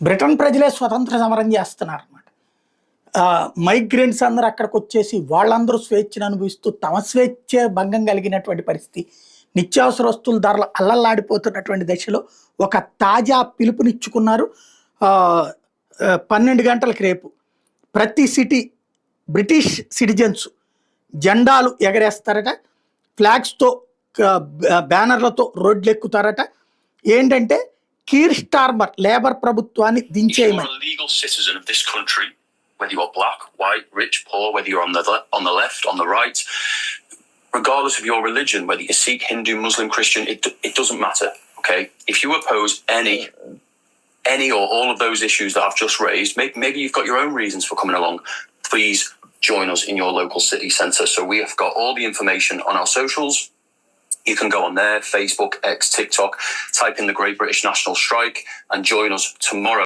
Britain ప్రజలే స్వతంత్ర సమరం చేస్తున్నారు అనమాట. మైగ్రెంట్స్ అందరూ అక్కడికి వచ్చేసి వాళ్ళందరూ స్వేచ్ఛను అనుభవిస్తూ తమ స్వేచ్ఛ భంగం కలిగినటువంటి పరిస్థితి, నిత్యావసర వస్తువుల ధరలు అల్లల్లాడిపోతున్నటువంటి దశలో ఒక తాజా పిలుపునిచ్చుకున్నారు. 12 గంటలకు రేపు ప్రతి సిటీ బ్రిటిష్ సిటిజన్స్ జెండాలు ఎగరేస్తారట, ఫ్లాగ్స్తో బ్యానర్లతో రోడ్లు ఎక్కుతారట. ఏంటంటే కీర్ స్టార్మర్ లేబర్ ప్రభుత్వాన్ని దించేయమని. Whether you're black, white, rich, poor, whether you're on the left, on the right, regardless of your religion, whether you're Sikh, Hindu, Muslim, Christian, it doesn't matter. Okay, if you oppose any or all of those issues that I've just raised, maybe you've got your own reasons for coming along. Please join us in your local city centre. So we have got all the information on our socials. You can go on there, Facebook, X, TikTok, type in the Great British National Strike and join us tomorrow.